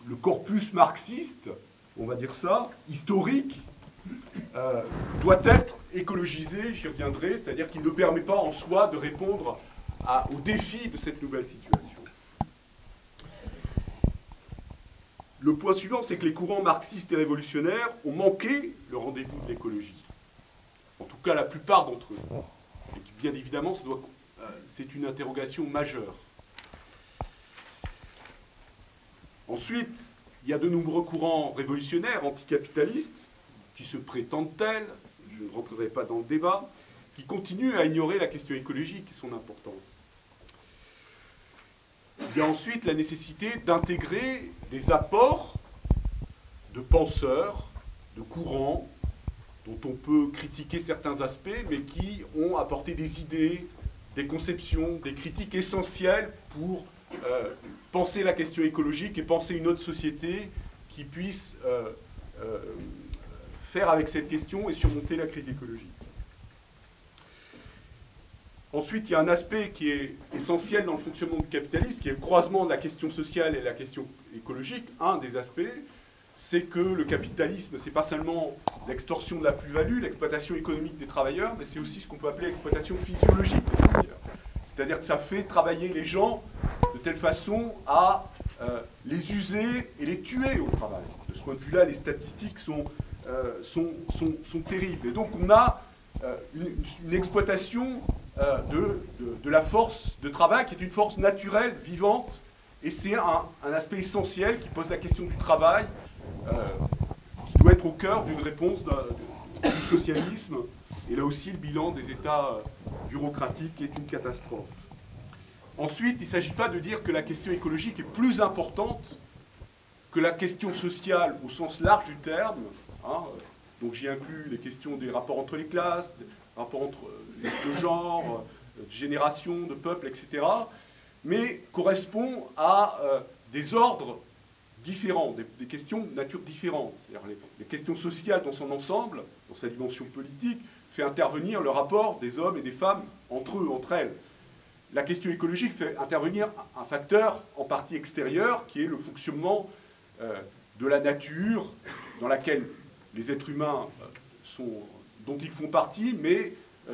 le corpus marxiste, on va dire ça, historique, doit être écologisé, j'y reviendrai, c'est-à-dire qu'il ne permet pas en soi de répondre aux défis de cette nouvelle situation. Le point suivant, c'est que les courants marxistes et révolutionnaires ont manqué le rendez-vous de l'écologie. En tout cas, la plupart d'entre eux. Et bien évidemment, c'est une interrogation majeure. Ensuite, il y a de nombreux courants révolutionnaires, anticapitalistes, qui se prétendent tels, je ne rentrerai pas dans le débat, qui continuent à ignorer la question écologique et son importance. Il y a ensuite la nécessité d'intégrer des apports de penseurs, de courants, dont on peut critiquer certains aspects, mais qui ont apporté des idées, des conceptions, des critiques essentielles pour penser la question écologique et penser une autre société qui puisse faire avec cette question et surmonter la crise écologique. Ensuite, il y a un aspect qui est essentiel dans le fonctionnement du capitalisme, qui est le croisement de la question sociale et de la question écologique. Un des aspects, c'est que le capitalisme, ce n'est pas seulement l'extorsion de la plus-value, l'exploitation économique des travailleurs, mais c'est aussi ce qu'on peut appeler l'exploitation physiologique des travailleurs. C'est-à-dire que ça fait travailler les gens de telle façon à les user et les tuer au travail. De ce point de vue-là, les statistiques sont terribles. Et donc on a une exploitation de la force de travail qui est une force naturelle, vivante, et c'est un aspect essentiel qui pose la question du travail, qui doit être au cœur d'une réponse du socialisme. Et là aussi, le bilan des États bureaucratiques est une catastrophe. Ensuite, il ne s'agit pas de dire que la question écologique est plus importante que la question sociale au sens large du terme. Hein. Donc j'y inclus les questions des rapports entre les classes, des rapports entre le genre, de génération, de peuple, etc. Mais correspond à des ordres différents, des questions de nature différente. C'est-à-dire les questions sociales dans son ensemble, dans sa dimension politique, fait intervenir le rapport des hommes et des femmes entre eux, entre elles. La question écologique fait intervenir un facteur en partie extérieur, qui est le fonctionnement de la nature, dans laquelle les êtres humains dont ils font partie, mais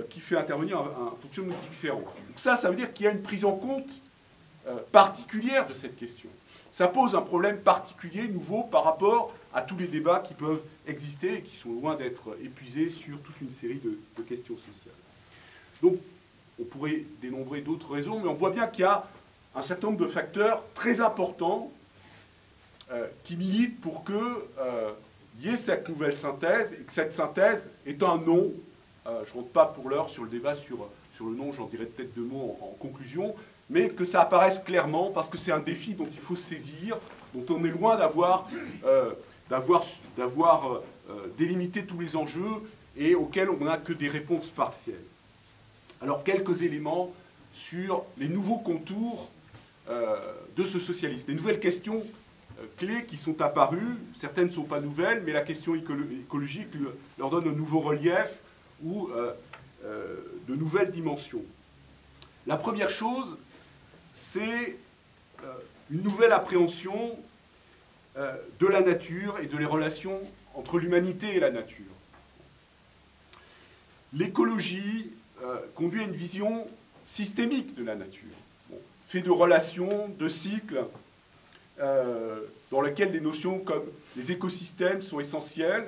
qui fait intervenir un fonctionnement différent. Donc ça veut dire qu'il y a une prise en compte particulière de cette question. Ça pose un problème particulier, nouveau, par rapport à tous les débats qui peuvent exister et qui sont loin d'être épuisés sur toute une série de questions sociales. Donc, on pourrait dénombrer d'autres raisons, mais on voit bien qu'il y a un certain nombre de facteurs très importants qui militent pour qu'il y ait cette nouvelle synthèse, et que cette synthèse est un nom. Je ne rentre pas pour l'heure sur le débat sur le nom, j'en dirai peut-être 2 mots en conclusion, mais que ça apparaisse clairement, parce que c'est un défi dont il faut se saisir, dont on est loin d'avoir délimité tous les enjeux et auxquels on n'a que des réponses partielles. Alors, quelques éléments sur les nouveaux contours de ce socialisme. Les nouvelles questions clés qui sont apparues, certaines ne sont pas nouvelles, mais la question écologique leur donne un nouveau relief ou de nouvelles dimensions. La première chose, c'est une nouvelle appréhension de la nature et de les relations entre l'humanité et la nature. L'écologie conduit à une vision systémique de la nature, fait de relations, de cycles, dans lesquels des notions comme les écosystèmes sont essentielles,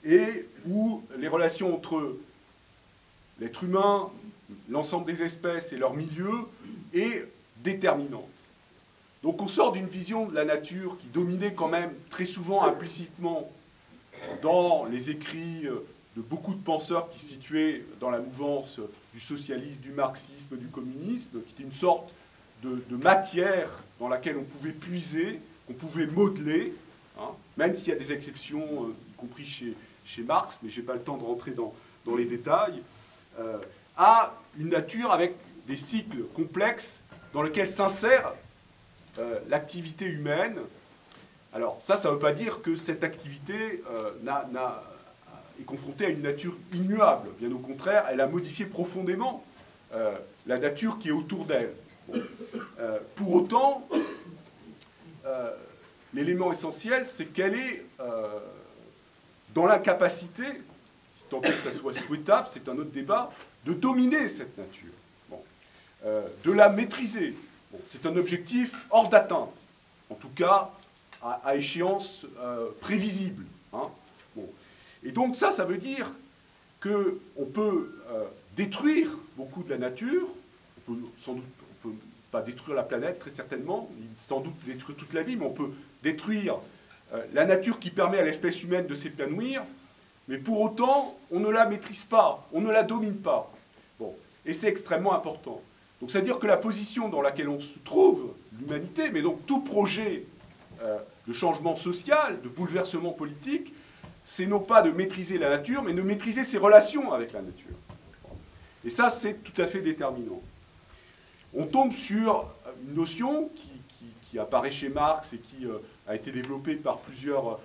et où les relations entre l'être humain, l'ensemble des espèces et leur milieu est déterminante. Donc on sort d'une vision de la nature qui dominait quand même très souvent implicitement dans les écrits de beaucoup de penseurs qui se situaient dans la mouvance du socialisme, du marxisme, du communisme, qui était une sorte de matière dans laquelle on pouvait puiser, qu'on pouvait modeler, hein, même s'il y a des exceptions, y compris chez Marx, mais je n'ai pas le temps de rentrer dans les détails, à une nature avec des cycles complexes dans lesquels s'insère l'activité humaine. Alors ça ne veut pas dire que cette activité est confrontée à une nature immuable. Bien au contraire, elle a modifié profondément la nature qui est autour d'elle. Bon. Pour autant, l'élément essentiel, c'est qu'elle est dans l'incapacité, si tant est que ça soit souhaitable, c'est un autre débat, de dominer cette nature, bon, de la maîtriser. Bon, c'est un objectif hors d'atteinte, en tout cas à échéance prévisible. Hein. Bon. Et donc ça veut dire qu'on peut détruire beaucoup de la nature, on peut pas détruire la planète, très certainement, sans doute détruire toute la vie, mais on peut détruire la nature qui permet à l'espèce humaine de s'épanouir, mais pour autant, on ne la maîtrise pas, on ne la domine pas. Bon. Et c'est extrêmement important. Donc c'est-à-dire que la position dans laquelle on se trouve, l'humanité, mais donc tout projet de changement social, de bouleversement politique, c'est non pas de maîtriser la nature, mais de maîtriser ses relations avec la nature. Et ça, c'est tout à fait déterminant. On tombe sur une notion qui apparaît chez Marx et qui a été développée par plusieurs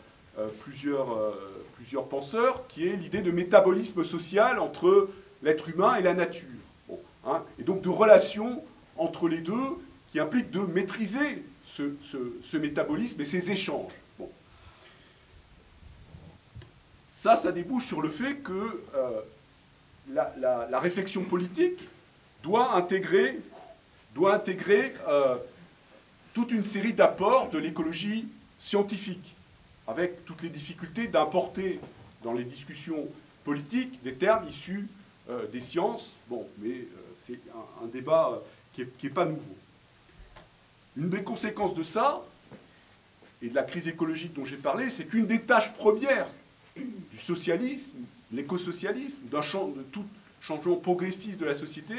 penseurs, qui est l'idée de métabolisme social entre l'être humain et la nature. Bon, hein, et donc de relation entre les deux qui implique de maîtriser ce métabolisme et ces échanges. Bon. Ça débouche sur le fait que la réflexion politique doit intégrer toute une série d'apports de l'écologie scientifique, avec toutes les difficultés d'importer dans les discussions politiques des termes issus des sciences. Bon, mais c'est un débat qui n'est pas nouveau. Une des conséquences de ça, et de la crise écologique dont j'ai parlé, c'est qu'une des tâches premières du socialisme, l'écosocialisme, de tout changement progressiste de la société,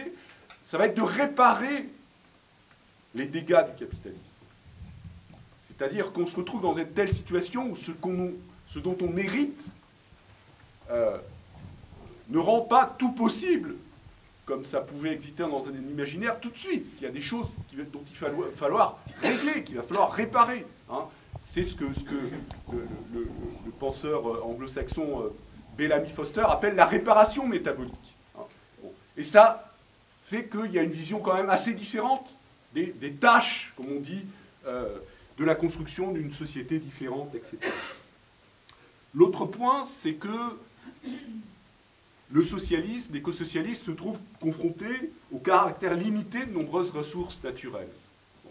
ça va être de réparer les dégâts du capitalisme. C'est-à-dire qu'on se retrouve dans une telle situation où ce dont on hérite ne rend pas tout possible, comme ça pouvait exister dans un imaginaire tout de suite. Il y a des choses dont il va falloir régler, qu'il va falloir réparer. Hein. C'est ce que le penseur anglo-saxon Bellamy Foster appelle la réparation métabolique. Hein. Bon. Et ça fait qu'il y a une vision quand même assez différente des tâches, comme on dit, de la construction d'une société différente, etc. L'autre point, c'est que le socialisme, l'écosocialisme se trouve confronté au caractère limité de nombreuses ressources naturelles. Bon.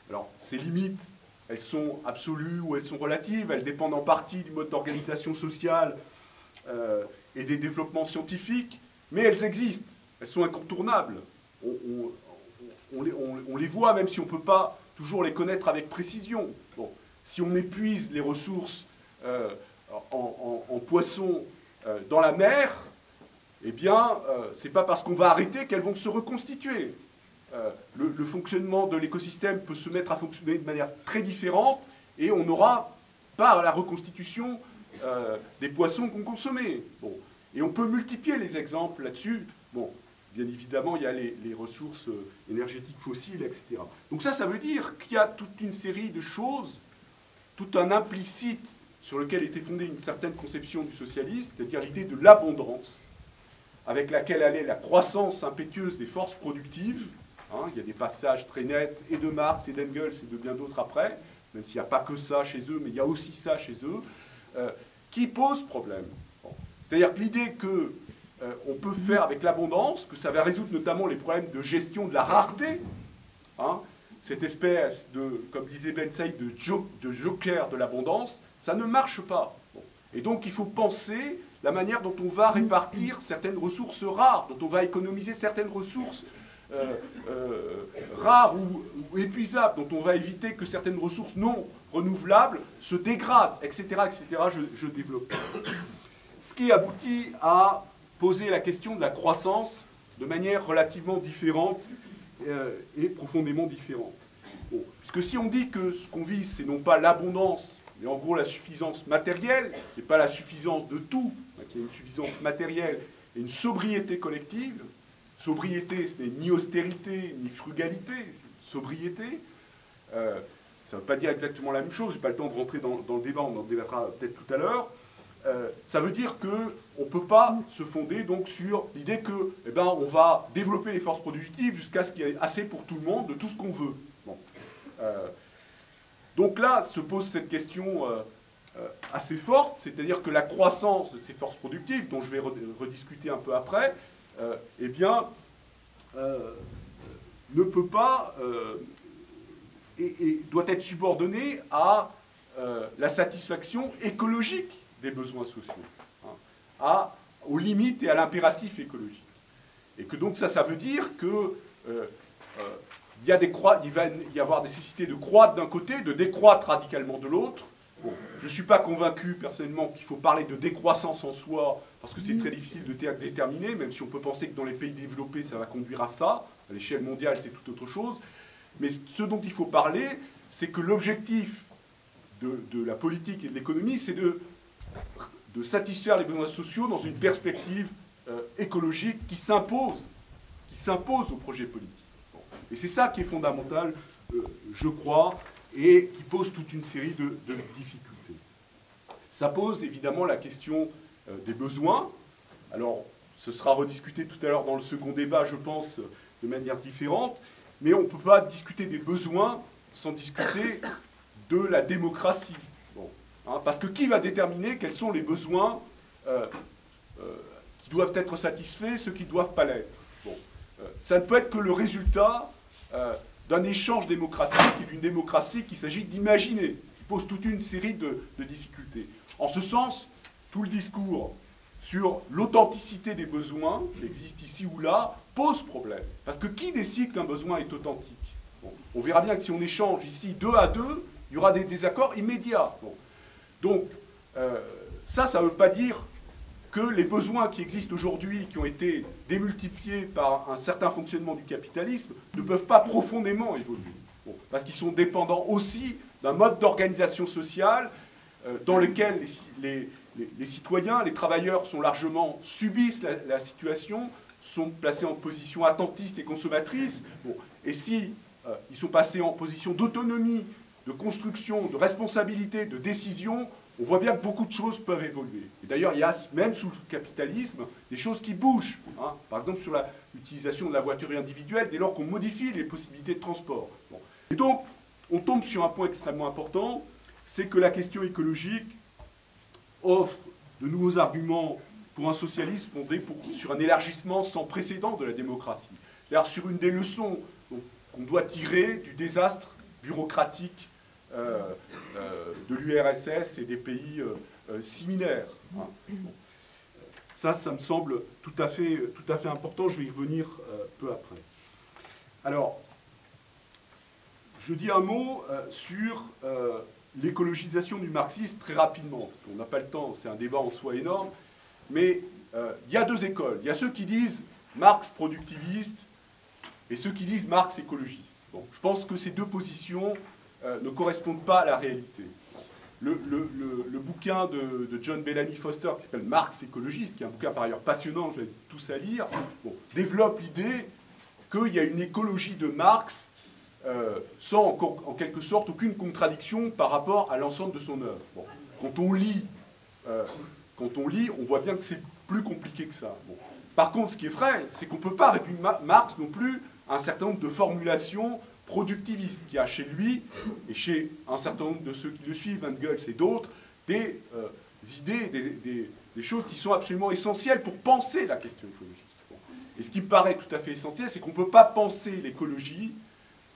Alors, ces limites, elles sont absolues ou elles sont relatives, elles dépendent en partie du mode d'organisation sociale et des développements scientifiques, mais elles existent, elles sont incontournables. On les voit, même si on ne peut pas toujours les connaître avec précision. Bon. Si on épuise les ressources en poissons dans la mer, eh bien, ce n'est pas parce qu'on va arrêter qu'elles vont se reconstituer. Le fonctionnement de l'écosystème peut se mettre à fonctionner de manière très différente et on n'aura pas la reconstitution des poissons qu'on consommait. Bon. Et on peut multiplier les exemples là-dessus. Bon, bien évidemment, il y a les ressources énergétiques fossiles, etc. Donc ça veut dire qu'il y a toute une série de choses, tout un implicite sur lequel était fondée une certaine conception du socialisme, c'est-à-dire l'idée de l'abondance, avec laquelle allait la croissance impétueuse des forces productives. Hein, il y a des passages très nets et de Marx et d'Engels et de bien d'autres après, même s'il n'y a pas que ça chez eux, mais il y a aussi ça chez eux, qui pose problème. Bon. C'est-à-dire que l'idée qu'on peut faire avec l'abondance, que ça va résoudre notamment les problèmes de gestion de la rareté, hein, cette espèce de, comme disait Ben Saïd, de joker de l'abondance, ça ne marche pas. Bon. Et donc il faut penser la manière dont on va répartir certaines ressources rares, dont on va économiser certaines ressources rares ou épuisables, dont on va éviter que certaines ressources non renouvelables se dégradent, etc., etc. Je développe. Ce qui aboutit à poser la question de la croissance de manière relativement différente et profondément différente. Bon, puisque si on dit que ce qu'on vise, c'est non pas l'abondance, mais en gros la suffisance matérielle, qui n'est pas la suffisance de tout, qui est une suffisance matérielle et une sobriété collective. Sobriété, ce n'est ni austérité, ni frugalité, c'est sobriété. Ça ne veut pas dire exactement la même chose, je n'ai pas le temps de rentrer dans le débat, on en débattra peut-être tout à l'heure. Ça veut dire qu'on ne peut pas se fonder donc sur l'idée que, eh ben, on va développer les forces productives jusqu'à ce qu'il y ait assez pour tout le monde, de tout ce qu'on veut. Bon. Donc là se pose cette question assez forte, c'est-à-dire que la croissance de ces forces productives, dont je vais rediscuter un peu après, eh bien, ne peut pas et doit être subordonnée à la satisfaction écologique des besoins sociaux, hein, aux limites et à l'impératif écologique. Et que donc ça veut dire que il va y avoir nécessité de croître d'un côté, de décroître radicalement de l'autre. Bon, je ne suis pas convaincu personnellement qu'il faut parler de décroissance en soi, parce que c'est très difficile de déterminer, même si on peut penser que dans les pays développés, ça va conduire à ça. À l'échelle mondiale, c'est tout autre chose. Mais ce dont il faut parler, c'est que l'objectif de la politique et de l'économie, c'est de satisfaire les besoins sociaux dans une perspective écologique qui s'impose au projet politique. Bon. Et c'est ça qui est fondamental, je crois, et qui pose toute une série de difficultés. Ça pose évidemment la question des besoins. Alors, ce sera rediscuté tout à l'heure dans le second débat, je pense, de manière différente, mais on ne peut pas discuter des besoins sans discuter de la démocratie. Bon, hein, parce que qui va déterminer quels sont les besoins qui doivent être satisfaits, ceux qui ne doivent pas l'être? Bon, ça ne peut être que le résultat d'un échange démocratique et d'une démocratie qu'il s'agit d'imaginer, ce qui pose toute une série de difficultés. En ce sens, tout le discours sur l'authenticité des besoins, qui existent ici ou là, pose problème. Parce que qui décide qu'un besoin est authentique? Bon, on verra bien que si on échange ici 2 à 2, il y aura des désaccords immédiats. Bon. Donc, ça ne veut pas dire que les besoins qui existent aujourd'hui, qui ont été démultipliés par un certain fonctionnement du capitalisme, ne peuvent pas profondément évoluer. Bon, parce qu'ils sont dépendants aussi d'un mode d'organisation sociale dans lequel les citoyens, les travailleurs sont largement, subissent la situation, sont placés en position attentiste et consommatrice. Bon, et si ils sont passés en position d'autonomie, de construction, de responsabilité, de décision, on voit bien que beaucoup de choses peuvent évoluer. Et d'ailleurs, il y a, même sous le capitalisme, des choses qui bougent. Hein. Par exemple, sur l'utilisation de la voiture individuelle, dès lors qu'on modifie les possibilités de transport. Bon. Et donc, on tombe sur un point extrêmement important, c'est que la question écologique offre de nouveaux arguments pour un socialisme fondé sur un élargissement sans précédent de la démocratie. C'est-à-dire sur une des leçons qu'on doit tirer du désastre bureaucratique de l'URSS et des pays similaires. Hein. Bon. Ça me semble tout à fait important. Je vais y revenir peu après. Alors, je dis un mot sur l'écologisation du marxisme très rapidement. On n'a pas le temps, c'est un débat en soi énorme. Mais il y a 2 écoles. Il y a ceux qui disent Marx productiviste et ceux qui disent Marx écologiste. Bon, je pense que ces 2 positions ne correspondent pas à la réalité. Le bouquin de John Bellamy Foster, qui s'appelle Marx écologiste, qui est un bouquin par ailleurs passionnant, je vais tous à lire, bon, développe l'idée qu'il y a une écologie de Marx sans en quelque sorte aucune contradiction par rapport à l'ensemble de son œuvre. Bon, quand on lit, on voit bien que c'est plus compliqué que ça. Bon. Par contre, ce qui est vrai, c'est qu'on ne peut pas réduire Marx non plus à un certain nombre de formulations productiviste qui a chez lui, et chez un certain nombre de ceux qui le suivent, Engels et d'autres, des idées, des choses qui sont absolument essentielles pour penser la question écologique. Bon. Et ce qui me paraît tout à fait essentiel, c'est qu'on ne peut pas penser l'écologie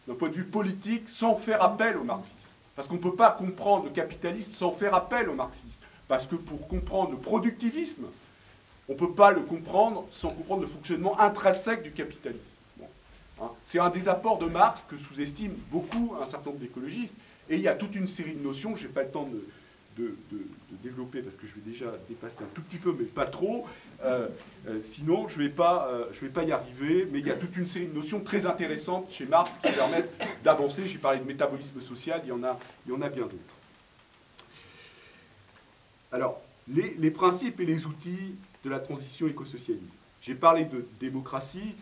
d'un point de vue politique sans faire appel au marxisme. Parce qu'on ne peut pas comprendre le capitalisme sans faire appel au marxisme. Parce que pour comprendre le productivisme, on ne peut pas le comprendre sans comprendre le fonctionnement intrinsèque du capitalisme. Hein, c'est un des apports de Marx que sous-estiment beaucoup un certain nombre d'écologistes. Et il y a toute une série de notions que je n'ai pas le temps de développer parce que je vais déjà dépasser un tout petit peu, mais pas trop. Sinon, je ne vais pas y arriver. Mais il y a toute une série de notions très intéressantes chez Marx qui permettent d'avancer. J'ai parlé de métabolisme social, il y en a bien d'autres. Alors, les principes et les outils de la transition écosocialiste. J'ai parlé de démocratie.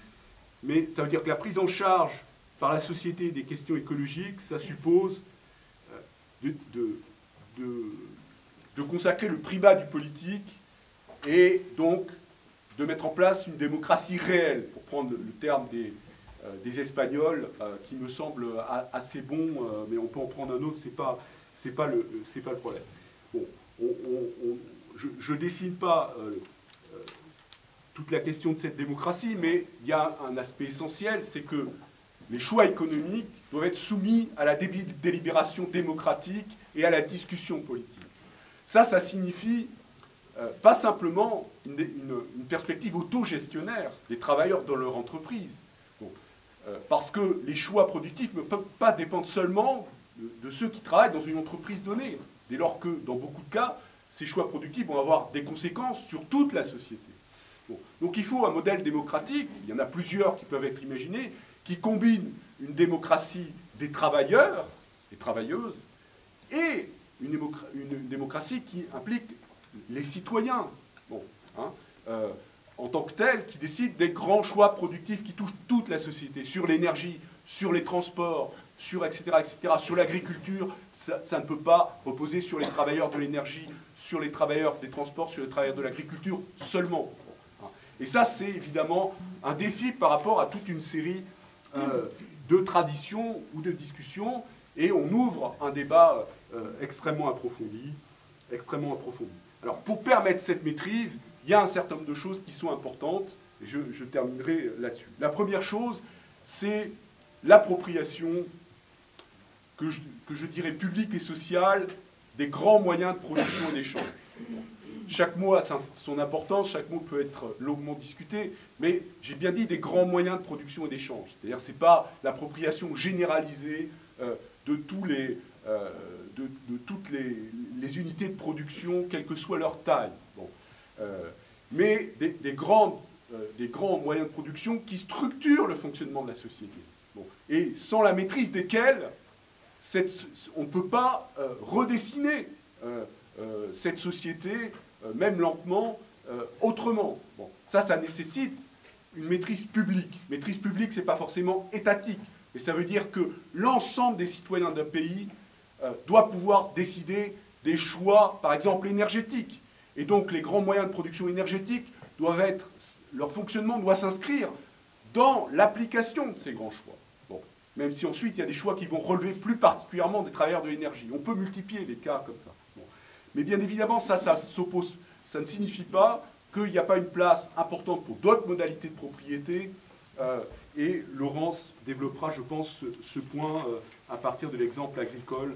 Mais ça veut dire que la prise en charge par la société des questions écologiques, ça suppose de consacrer le primat du politique et donc de mettre en place une démocratie réelle, pour prendre le terme des Espagnols qui me semble assez bon, mais on peut en prendre un autre, c'est pas le problème. Bon, je ne dessine pas toute la question de cette démocratie, mais il y a un aspect essentiel, c'est que les choix économiques doivent être soumis à la délibération démocratique et à la discussion politique. Ça signifie pas simplement une perspective autogestionnaire des travailleurs dans leur entreprise. Bon, parce que les choix productifs ne peuvent pas dépendre seulement de ceux qui travaillent dans une entreprise donnée, dès lors que, dans beaucoup de cas, ces choix productifs vont avoir des conséquences sur toute la société. Bon, donc il faut un modèle démocratique, il y en a plusieurs qui peuvent être imaginés, qui combine une démocratie des travailleurs, des travailleuses, et une démocratie qui implique les citoyens, bon, hein, en tant que tels, qui décident des grands choix productifs qui touchent toute la société, sur l'énergie, sur les transports, sur etc., sur l'agriculture. Ça ne peut pas reposer sur les travailleurs de l'énergie, sur les travailleurs des transports, sur les travailleurs de l'agriculture seulement. Hein. Et ça, c'est évidemment un défi par rapport à toute une série de traditions ou de discussions, et on ouvre un débat extrêmement approfondi. Alors, pour permettre cette maîtrise, il y a un certain nombre de choses qui sont importantes, et je terminerai là-dessus. La première chose, c'est l'appropriation, que je dirais publique et sociale, des grands moyens de production et d'échange. Chaque mot a son importance, chaque mot peut être longuement discuté, mais j'ai bien dit des grands moyens de production et d'échange. C'est-à-dire que ce n'est pas l'appropriation généralisée de toutes les unités de production, quelle que soit leur taille. Bon. Mais des grands moyens de production qui structurent le fonctionnement de la société. Bon. Et sans la maîtrise desquels on ne peut pas redessiner cette société, même lentement, autrement. Bon. Ça nécessite une maîtrise publique. Maîtrise publique, ce n'est pas forcément étatique, mais ça veut dire que l'ensemble des citoyens d'un pays doit pouvoir décider des choix, par exemple, énergétiques. Et donc, les grands moyens de production énergétique leur fonctionnement doit s'inscrire dans l'application de ces grands choix. Bon. Même si ensuite, il y a des choix qui vont relever plus particulièrement des travailleurs de l'énergie. On peut multiplier les cas comme ça. Bon. Mais bien évidemment, ça ne signifie pas qu'il n'y a pas une place importante pour d'autres modalités de propriété. Et Laurence développera, je pense, ce point à partir de l'exemple agricole.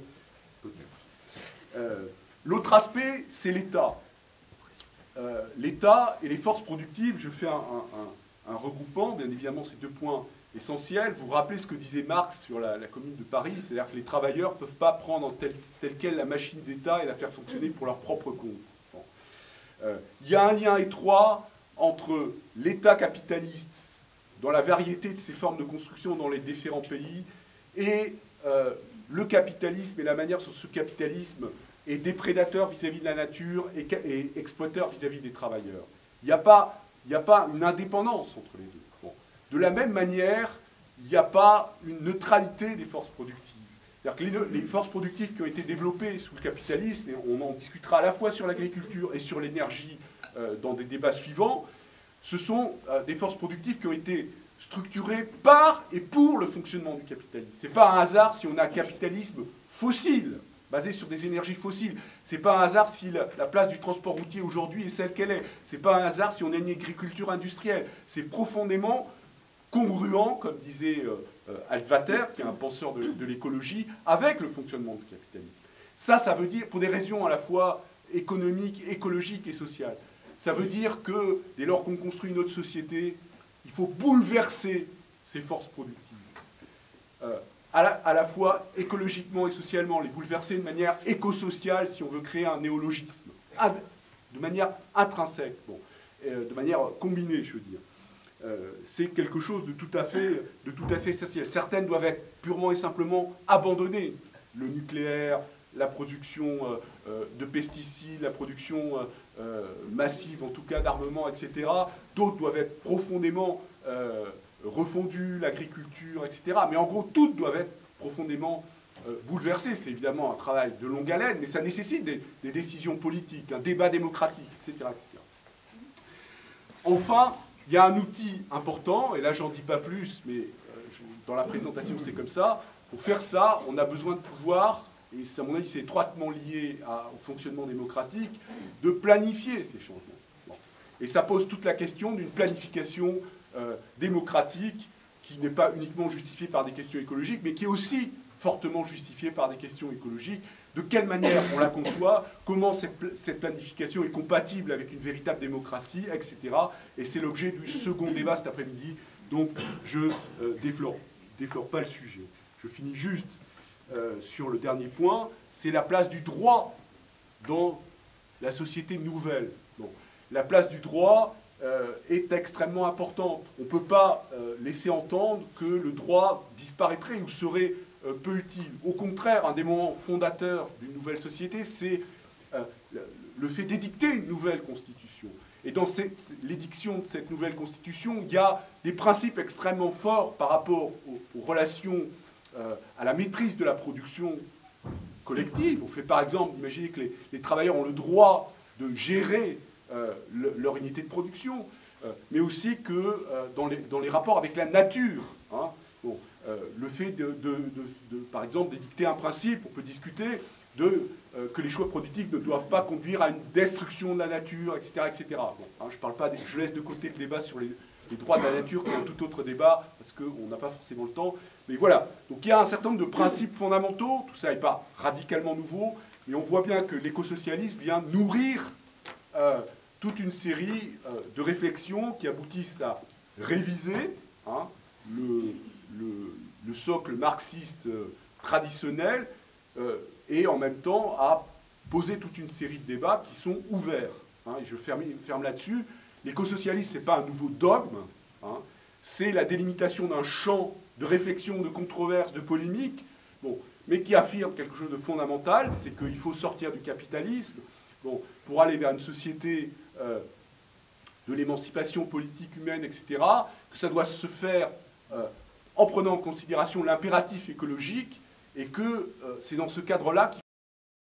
L'autre aspect, c'est l'État. L'État et les forces productives, je fais un regroupement, bien évidemment, ces deux points essentiels. Vous vous rappelez ce que disait Marx sur la Commune de Paris, c'est-à-dire que les travailleurs ne peuvent pas prendre telle quelle la machine d'État et la faire fonctionner pour leur propre compte. Bon. Il y a un lien étroit entre l'État capitaliste, dans la variété de ses formes de construction dans les différents pays, et le capitalisme et la manière dont ce capitalisme est déprédateur vis-à-vis de la nature et exploiteur vis-à-vis des travailleurs. Il n'y a pas une indépendance entre les deux. Bon. De la même manière, il n'y a pas une neutralité des forces productives. C'est-à-dire que les forces productives qui ont été développées sous le capitalisme, et on en discutera à la fois sur l'agriculture et sur l'énergie dans des débats suivants, ce sont des forces productives qui ont été structurées par et pour le fonctionnement du capitalisme. Ce n'est pas un hasard si on a un capitalisme fossile, basé sur des énergies fossiles. Ce n'est pas un hasard si la place du transport routier aujourd'hui est celle qu'elle est. Ce n'est pas un hasard si on a une agriculture industrielle. C'est profondément congruent, comme disait Altvater, qui est un penseur de l'écologie, avec le fonctionnement du capitalisme. Ça veut dire, pour des raisons à la fois économiques, écologiques et sociales, ça veut dire que, dès lors qu'on construit une autre société, il faut bouleverser ces forces productives. À la fois écologiquement et socialement, les bouleverser de manière écosociale, si on veut créer un néologisme, de manière intrinsèque, bon, de manière combinée, je veux dire. C'est quelque chose de tout à fait essentiel. Certaines doivent être purement et simplement abandonnées. Le nucléaire, la production de pesticides, la production massive, en tout cas d'armement, etc. D'autres doivent être profondément refondues, l'agriculture, etc. Mais en gros, toutes doivent être profondément bouleversées. C'est évidemment un travail de longue haleine, mais ça nécessite des décisions politiques, un débat démocratique, etc. etc. Enfin, il y a un outil important, et là j'en dis pas plus, mais dans la présentation c'est comme ça, pour faire ça, on a besoin de pouvoir, et à mon avis c'est étroitement lié au fonctionnement démocratique, de planifier ces changements. Bon. Et ça pose toute la question d'une planification démocratique qui n'est pas uniquement justifiée par des questions écologiques, mais qui est aussi fortement justifiée par des questions écologiques. De quelle manière on la conçoit, comment cette planification est compatible avec une véritable démocratie, etc. Et c'est l'objet du second débat cet après-midi, donc je déflore pas le sujet. Je finis juste sur le dernier point, c'est la place du droit dans la société nouvelle. Bon. La place du droit est extrêmement importante. On ne peut pas laisser entendre que le droit disparaîtrait ou serait peu utile. Au contraire, un des moments fondateurs d'une nouvelle société, c'est le fait d'édicter une nouvelle constitution. Et dans l'édiction de cette nouvelle constitution, il y a des principes extrêmement forts par rapport aux relations, à la maîtrise de la production collective. On fait par exemple, imaginez que les travailleurs ont le droit de gérer leur unité de production, mais aussi que dans les rapports avec la nature, hein, bon, le fait par exemple, d'édicter un principe, on peut discuter que les choix productifs ne doivent pas conduire à une destruction de la nature, etc. etc. Bon, hein, je laisse de côté le débat sur les droits de la nature, qui est un tout autre débat, parce qu'on n'a pas forcément le temps. Mais voilà, donc il y a un certain nombre de principes fondamentaux, tout ça n'est pas radicalement nouveau, mais on voit bien que l'écosocialisme vient nourrir toute une série de réflexions qui aboutissent à réviser hein, le socle marxiste traditionnel et en même temps à poser toute une série de débats qui sont ouverts. Hein, et je ferme là-dessus. L'écosocialisme, ce n'est pas un nouveau dogme, hein, c'est la délimitation d'un champ de réflexion, de controverse, de polémique, bon, mais qui affirme quelque chose de fondamental, c'est qu'il faut sortir du capitalisme bon, pour aller vers une société de l'émancipation politique humaine, etc., que ça doit se faire en prenant en considération l'impératif écologique, et que c'est dans ce cadre-là qu'il